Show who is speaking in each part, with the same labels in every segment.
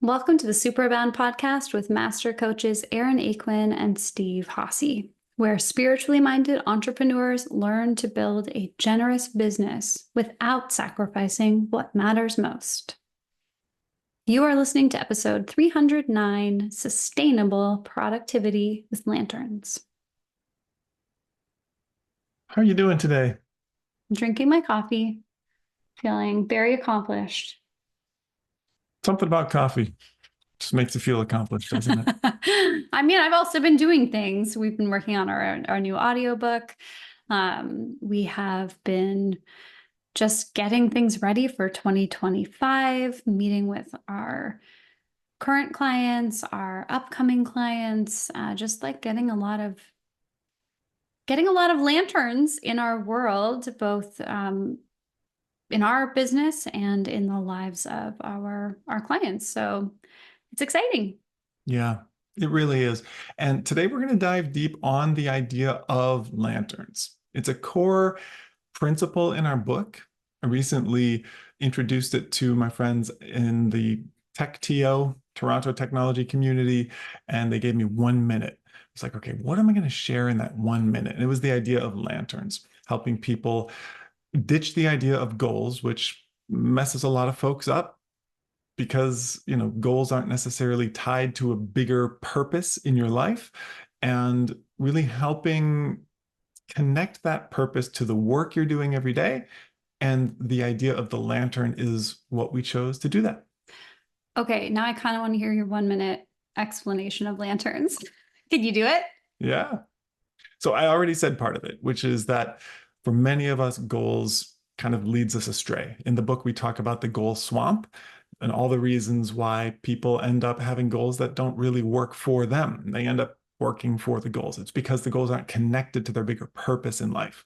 Speaker 1: Welcome to the Superabound podcast with master coaches Erin and Steve Hossie, where spiritually minded entrepreneurs learn to build a generous business without sacrificing what matters most. You are listening to episode 309, Sustainable Productivity with Lanterns.
Speaker 2: How are you doing today?
Speaker 1: Drinking my coffee, feeling very accomplished.
Speaker 2: Something about coffee just makes you feel accomplished, doesn't it?
Speaker 1: I mean, I've also been doing things. We've been working on our new audiobook. We have been just getting things ready for 2025, meeting with our current clients, our upcoming clients, just like getting a lot of lanterns in our world, both in our business and in the lives of our clients. So it's exciting.
Speaker 2: Yeah, it really is. And today we're going to dive deep on the idea of lanterns. It's a core principle in our book. I recently introduced it to my friends in the TechTO, Toronto technology community, and they gave me 1 minute. It's like, okay, what am I going to share in that 1 minute? And it was the idea of lanterns, helping people ditch the idea of goals, which messes a lot of folks up because, goals aren't necessarily tied to a bigger purpose in your life, and really helping connect that purpose to the work you're doing every day. And the idea of the lantern is what we chose to do that.
Speaker 1: Okay, now I kind of want to hear your 1 minute explanation of lanterns. Can you do it?
Speaker 2: Yeah. So I already said part of it, which is that for many of us, goals kind of leads us astray. In the book, we talk about the goal swamp and all the reasons why people end up having goals that don't really work for them. They end up working for the goals. It's because the goals aren't connected to their bigger purpose in life.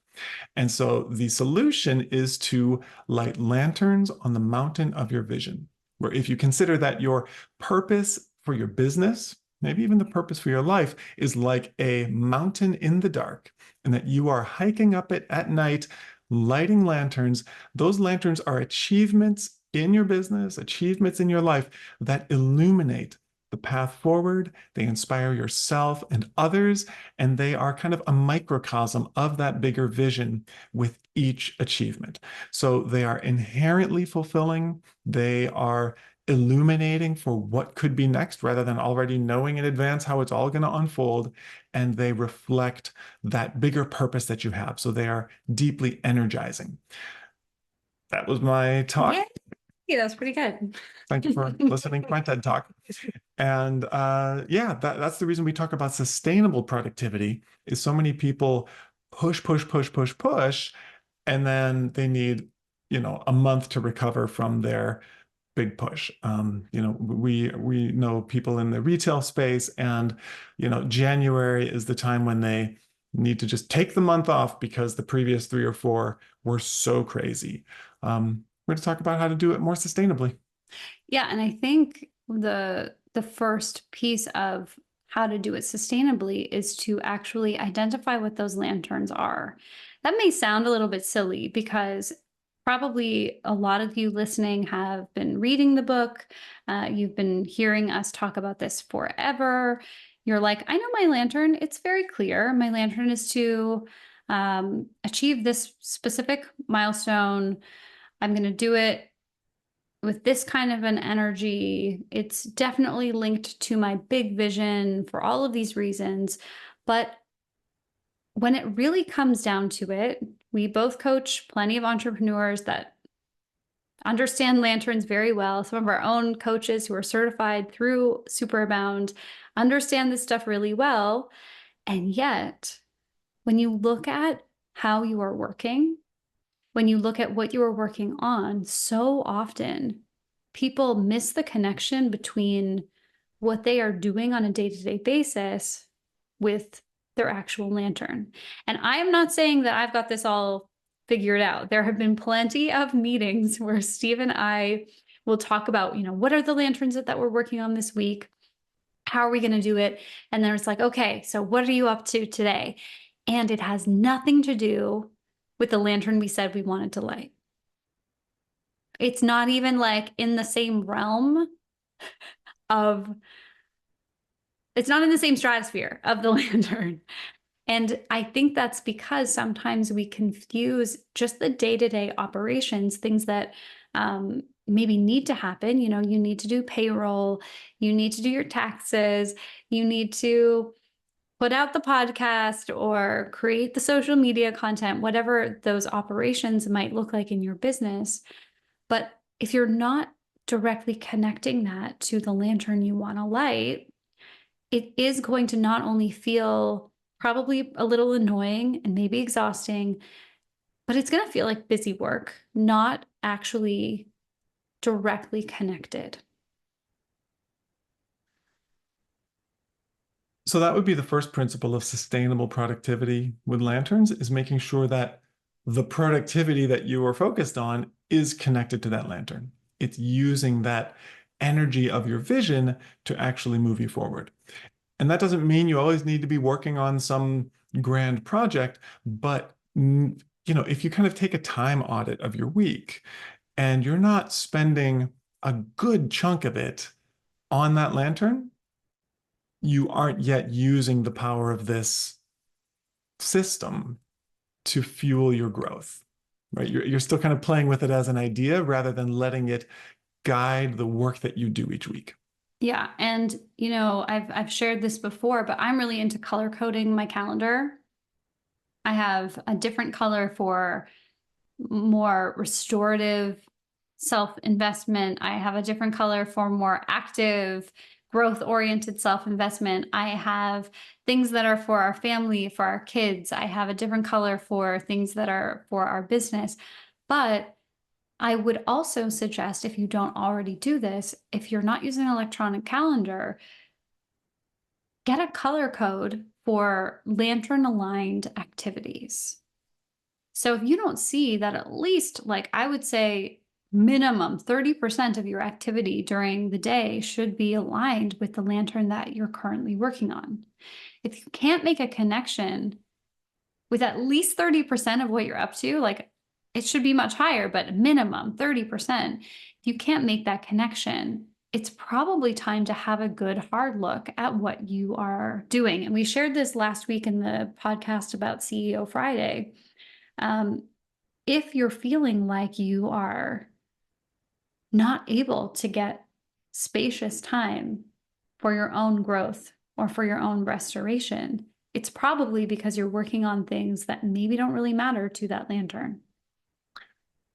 Speaker 2: And so the solution is to light lanterns on the mountain of your vision, where if you consider that your purpose for your business, maybe even the purpose for your life, is like a mountain in the dark, and that you are hiking up it at night, lighting lanterns. Those lanterns are achievements in your business, achievements in your life that illuminate the path forward. They inspire yourself and others, and they are kind of a microcosm of that bigger vision with each achievement. So they are inherently fulfilling. They are illuminating for what could be next rather than already knowing in advance how it's all going to unfold. And they reflect that bigger purpose that you have. So they are deeply energizing. That was my talk.
Speaker 1: Yeah, that was pretty good.
Speaker 2: Thank you for listening to my TED Talk. And yeah, that's the reason we talk about sustainable productivity is so many people push, push, push, push, push, and then they need, a month to recover from their big push. We know people in the retail space, and January is the time when they need to just take the month off because the previous 3 or 4 were so crazy. We're going to talk about how to do it more sustainably.
Speaker 1: Yeah, and I think the first piece of how to do it sustainably is to actually identify what those lanterns are. That may sound a little bit silly because probably a lot of you listening have been reading the book. You've been hearing us talk about this forever. You're like, I know my lantern. It's very clear. My lantern is to achieve this specific milestone. I'm going to do it with this kind of an energy. It's definitely linked to my big vision for all of these reasons. But when it really comes down to it, we both coach plenty of entrepreneurs that understand lanterns very well. Some of our own coaches who are certified through Superabound understand this stuff really well. And yet, when you look at how you are working, when you look at what you are working on, so often people miss the connection between what they are doing on a day-to-day basis with their actual lantern. And I am not saying that I've got this all figured out. There have been plenty of meetings where Steve and I will talk about, what are the lanterns that we're working on this week? How are we going to do it? And then it's like, okay, so what are you up to today? And it has nothing to do with the lantern we said we wanted to light. It's not even like in the same realm of, it's not in the same stratosphere of the lantern. And I think that's because sometimes we confuse just the day-to-day operations, things that maybe need to happen. You know, you need to do payroll, you need to do your taxes, you need to put out the podcast or create the social media content, whatever those operations might look like in your business. But if you're not directly connecting that to the lantern you want to light, it is going to not only feel probably a little annoying and maybe exhausting, but it's going to feel like busy work, not actually directly connected.
Speaker 2: So that would be the first principle of sustainable productivity with lanterns, is making sure that the productivity that you are focused on is connected to that lantern. It's using that energy of your vision to actually move you forward. And that doesn't mean you always need to be working on some grand project, but if you kind of take a time audit of your week and you're not spending a good chunk of it on that lantern, you aren't yet using the power of this system to fuel your growth, right? You're still kind of playing with it as an idea rather than letting it guide the work that you do each week.
Speaker 1: Yeah, and I've shared this before, but I'm really into color coding my calendar. I have a different color for more restorative self-investment. I have a different color for more active, growth-oriented self-investment. I have things that are for our family, for our kids. I have a different color for things that are for our business. But I would also suggest, if you don't already do this, if you're not using an electronic calendar, get a color code for lantern-aligned activities. So if you don't see that at least, like I would say, minimum 30% of your activity during the day should be aligned with the lantern that you're currently working on. If you can't make a connection with at least 30% of what you're up to, like it should be much higher, but minimum 30%, if you can't make that connection, it's probably time to have a good hard look at what you are doing. And we shared this last week in the podcast about CEO Friday. If you're feeling like you are not able to get spacious time for your own growth or for your own restoration, it's probably because you're working on things that maybe don't really matter to that lantern.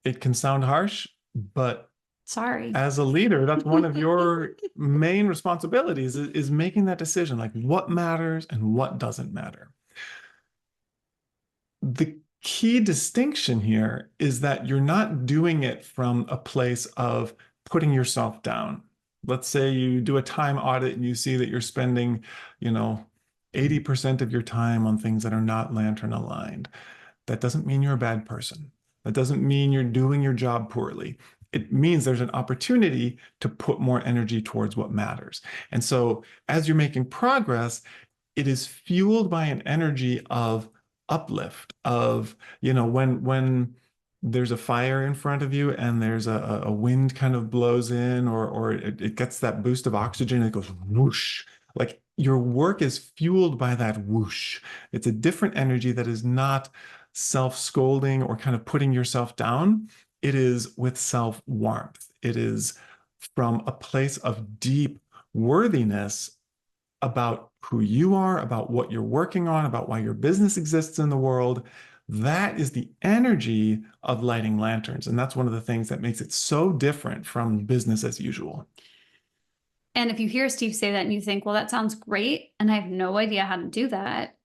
Speaker 2: It can sound harsh, but
Speaker 1: Sorry.
Speaker 2: as a leader, that's one of your main responsibilities is making that decision, like what matters and what doesn't matter. The key distinction here is that you're not doing it from a place of putting yourself down. Let's say you do a time audit and you see that you're spending, 80% of your time on things that are not lantern aligned. That doesn't mean you're a bad person. That doesn't mean you're doing your job poorly. It means there's an opportunity to put more energy towards what matters. And so as you're making progress, it is fueled by an energy of uplift, of, when there's a fire in front of you and there's a wind kind of blows in, or it gets that boost of oxygen and it goes whoosh. Like your work is fueled by that whoosh. It's a different energy that is not self-scolding or kind of putting yourself down. It is with self-warmth. It is from a place of deep worthiness about who you are, about what you're working on, about why your business exists in the world. That is the energy of lighting lanterns. And that's one of the things that makes it so different from business as usual.
Speaker 1: And if you hear Steve say that and you think, well, that sounds great, and I have no idea how to do that,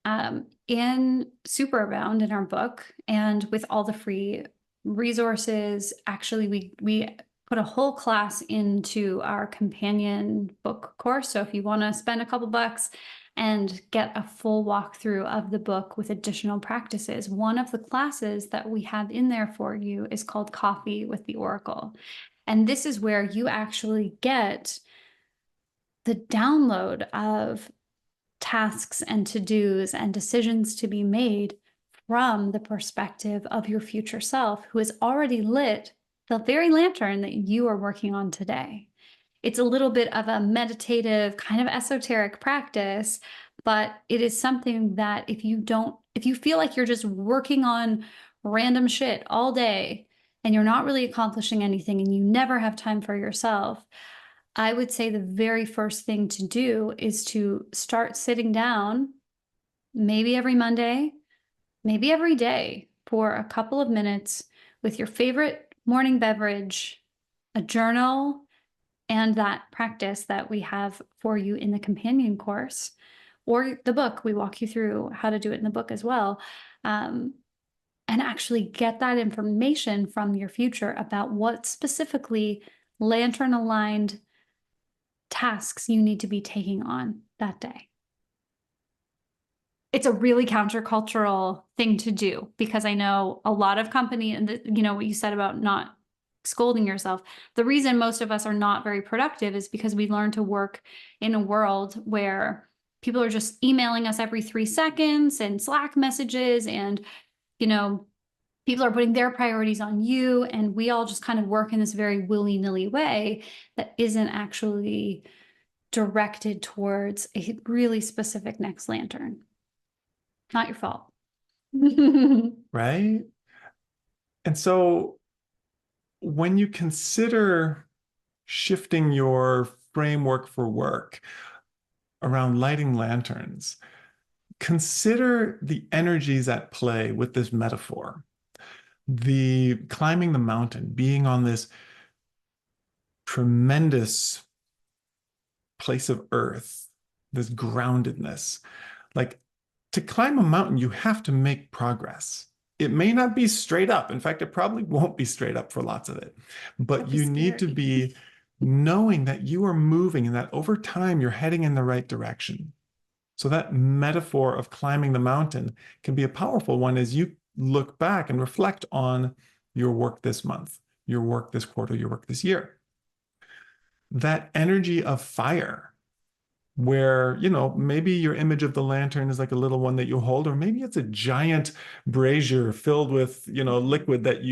Speaker 1: in Superabound, in our book, and with all the free resources, actually, we put a whole class into our companion book course. So if you want to spend a couple bucks and get a full walkthrough of the book with additional practices, one of the classes that we have in there for you is called Coffee with the Oracle. And this is where you actually get the download of tasks and to-dos and decisions to be made from the perspective of your future self, who has already lit the very lantern that you are working on today. It's a little bit of a meditative, kind of esoteric practice, but it is something that if you feel like you're just working on random shit all day and you're not really accomplishing anything and you never have time for yourself, I would say the very first thing to do is to start sitting down, maybe every Monday, maybe every day, for a couple of minutes with your favorite morning beverage, a journal, and that practice that we have for you in the companion course or the book. We walk you through how to do it in the book as well. And actually get that information from your future about what specifically lantern aligned tasks you need to be taking on that day. It's a really countercultural thing to do because I know a lot of company and what you said about not scolding yourself. The reason most of us are not very productive is because we learn to work in a world where people are just emailing us every 3 seconds and Slack messages and, people are putting their priorities on you. And we all just kind of work in this very willy-nilly way that isn't actually directed towards a really specific next lantern. Not your fault.
Speaker 2: Right? And so when you consider shifting your framework for work around lighting lanterns, consider the energies at play with this metaphor. The climbing the mountain, being on this tremendous place of earth, this groundedness. Like, to climb a mountain, you have to make progress. It may not be straight up. In fact, it probably won't be straight up for lots of it. But you need to be knowing that you are moving and that over time you're heading in the right direction. So that metaphor of climbing the mountain can be a powerful one as you look back and reflect on your work this month, your work this quarter, your work this year. That energy of fire, where, maybe your image of the lantern is like a little one that you hold, or maybe it's a giant brazier filled with, liquid that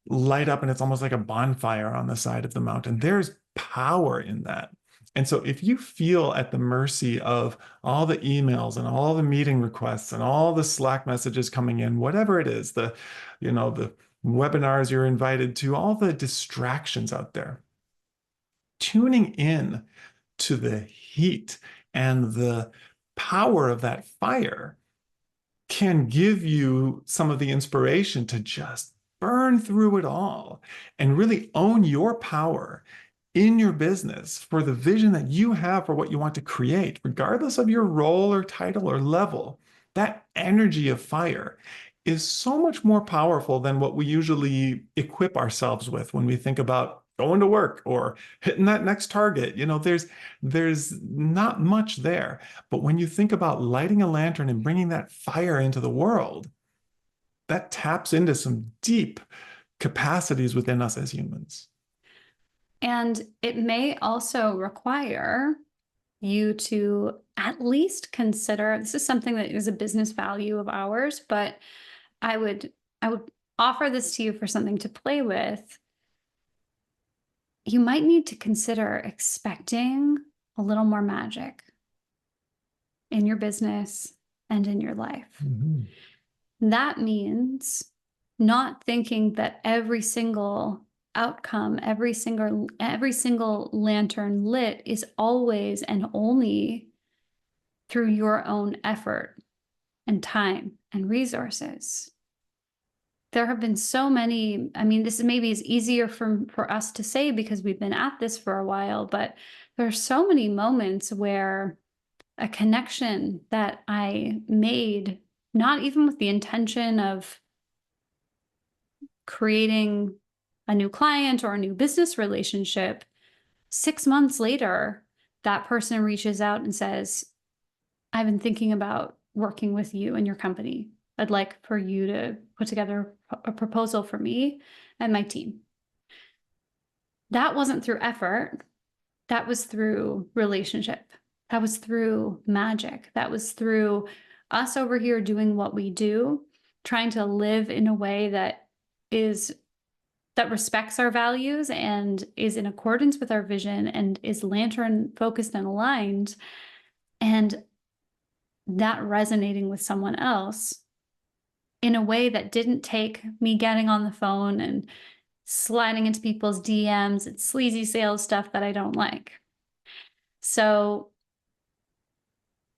Speaker 2: light up and it's almost like a bonfire on the side of the mountain. There's power in that. And so if you feel at the mercy of all the emails and all the meeting requests and all the Slack messages coming in, whatever it is, the webinars you're invited to, all the distractions out there, tuning in to the heat and the power of that fire can give you some of the inspiration to just burn through it all and really own your power in your business for the vision that you have for what you want to create, regardless of your role or title or level. That energy of fire is so much more powerful than what we usually equip ourselves with when we think about going to work or hitting that next target. There's not much there. But when you think about lighting a lantern and bringing that fire into the world, that taps into some deep capacities within us as humans.
Speaker 1: And it may also require you to at least consider, this is something that is a business value of ours, but I would offer this to you for something to play with. You might need to consider expecting a little more magic in your business and in your life. Mm-hmm. That means not thinking that every single outcome, every single lantern lit is always and only through your own effort and time and resources. There have been so many, this maybe is easier for us to say because we've been at this for a while, but there are so many moments where a connection that I made, not even with the intention of creating a new client or a new business relationship, 6 months later, that person reaches out and says, I've been thinking about working with you and your company. I'd like for you to put together a proposal for me and my team. That wasn't through effort. That was through relationship. That was through magic. That was through us over here doing what we do, trying to live in a way that is that respects our values and is in accordance with our vision and is lantern focused and aligned, and that resonating with someone else in a way that didn't take me getting on the phone and sliding into people's DMs and sleazy sales stuff that I don't like. So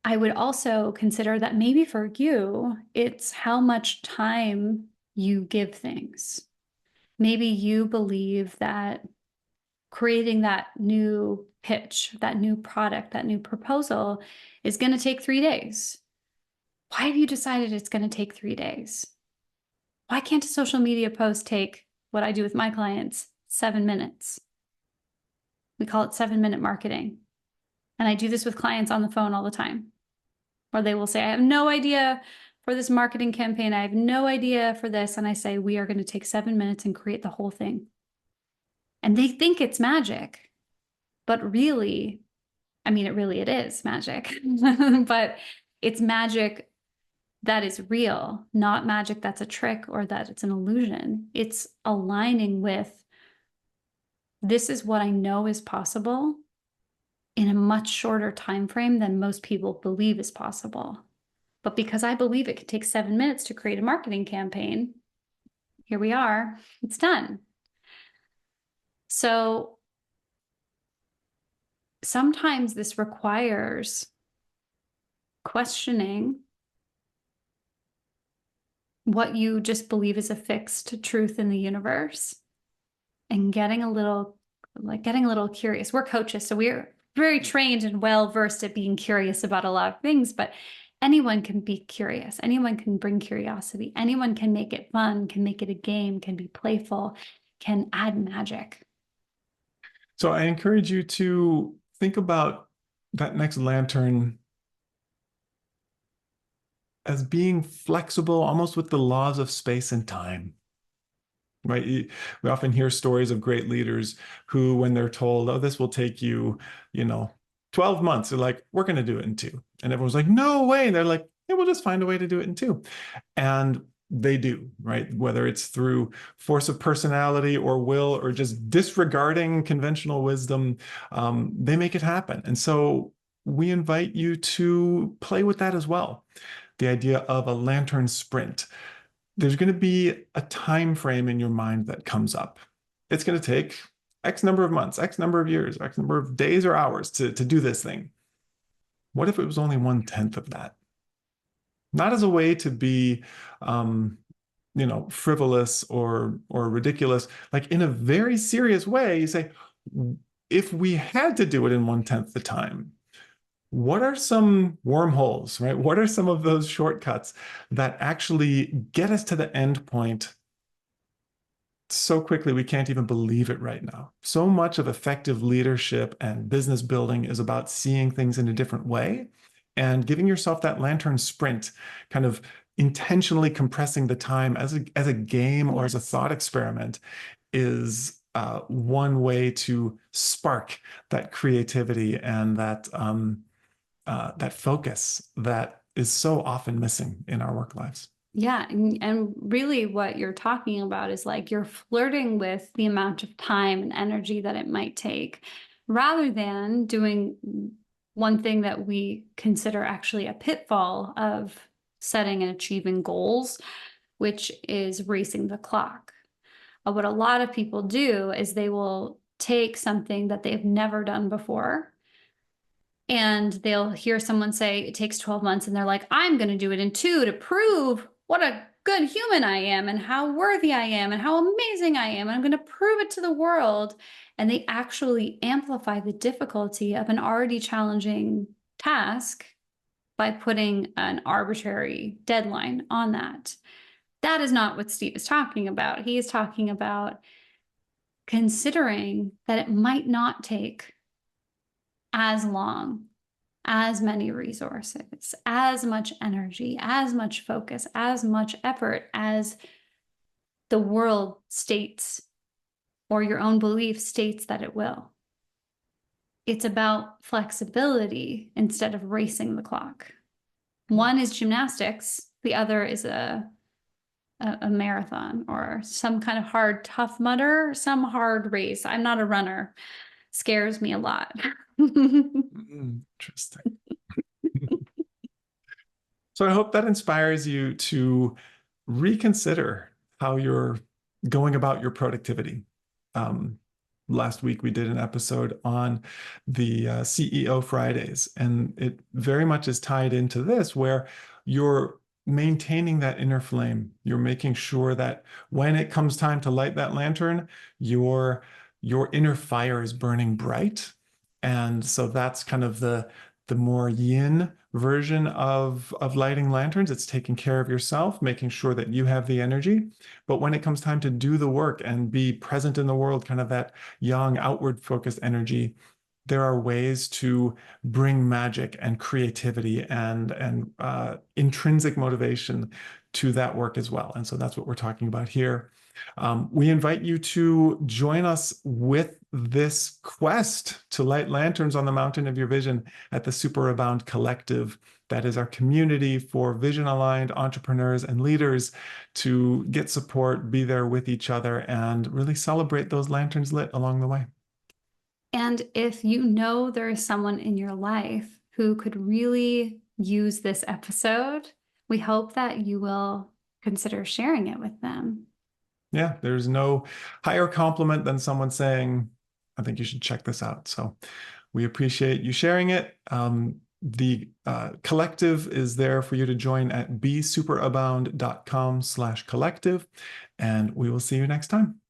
Speaker 1: I would also consider that maybe for you, it's how much time you give things. Maybe you believe that creating that new pitch, that new product, that new proposal is going to take 3 days. Why have you decided it's going to take 3 days? Why can't a social media post take what I do with my clients 7 minutes? We call it 7-minute marketing. And I do this with clients on the phone all the time, where they will say, I have no idea for this marketing campaign. I have no idea for this. And I say, we are going to take 7 minutes and create the whole thing. And they think it's magic, but really, I mean, it is magic, but it's magic that is real, not magic that's a trick or that it's an illusion. It's aligning with, this is what I know is possible in a much shorter time frame than most people believe is possible. But because I believe it could take 7 minutes to create a marketing campaign, here we are, it's done. So sometimes this requires questioning what you just believe is a fixed truth in the universe and getting a little curious. We're coaches, so we're very trained and well versed at being curious about a lot of things, but anyone can be curious. Anyone can bring curiosity. Anyone can make it fun, can make it a game, can be playful, can add magic.
Speaker 2: So I encourage you to think about that next lantern as being flexible, almost with the laws of space and time, right? We often hear stories of great leaders who, when they're told, oh, this will take you, 12 months, they're like, we're going to do it in 2. And everyone's like, no way. And they're like, yeah, we'll just find a way to do it in 2. And they do, right? Whether it's through force of personality or will or just disregarding conventional wisdom, they make it happen. And so we invite you to play with that as well. The idea of a lantern sprint. There's going to be a time frame in your mind that comes up. It's going to take X number of months, X number of years, X number of days or hours to do this thing. What if it was only 1/10 of that? Not as a way to be, frivolous or ridiculous. Like in a very serious way, you say, if we had to do it in 1/10 the time, what are some wormholes, right? What are some of those shortcuts that actually get us to the end point so quickly we can't even believe it right now? So much of effective leadership and business building is about seeing things in a different way and giving yourself that lantern sprint, kind of intentionally compressing the time as a game or as a thought experiment is one way to spark that creativity and that focus that is so often missing in our work lives.
Speaker 1: Yeah. And really what you're talking about is like you're flirting with the amount of time and energy that it might take rather than doing one thing that we consider actually a pitfall of setting and achieving goals, which is racing the clock. What a lot of people do is they will take something that they've never done before and they'll hear someone say it takes 12 months and they're like, I'm going to do it in 2 to prove what a good human I am and how worthy I am and how amazing I am. And I'm going to prove it to the world. And they actually amplify the difficulty of an already challenging task by putting an arbitrary deadline on that. That is not what Steve is talking about. He is talking about considering that it might not take as long, as many resources, as much energy, as much focus, as much effort as the world states or your own belief states that it will. It's about flexibility instead of racing the clock. One is gymnastics, the other is a a marathon or some kind of hard tough mudder, some hard race. I'm not a runner. Scares me a lot.
Speaker 2: Interesting. So I hope that inspires you to reconsider how you're going about your productivity. Um, Last week we did an episode on the CEO Fridays, and it very much is tied into this, where you're maintaining that inner flame. You're making sure that when it comes time to light that lantern, your inner fire is burning bright. And so that's kind of the more yin version of lighting lanterns. It's taking care of yourself, making sure that you have the energy. But when it comes time to do the work and be present in the world, kind of that young, outward focused energy, there are ways to bring magic and creativity and intrinsic motivation to that work as well. And so that's what we're talking about here. We invite you to join us with this quest to light lanterns on the mountain of your vision at the Super Abound Collective. That is our community for vision aligned entrepreneurs and leaders to get support, be there with each other, and really celebrate those lanterns lit along the way.
Speaker 1: And if you know there is someone in your life who could really use this episode, we hope that you will consider sharing it with them.
Speaker 2: Yeah, there's no higher compliment than someone saying, I think you should check this out. So we appreciate you sharing it. The collective is there for you to join at besuperabound.com/collective, and we will see you next time.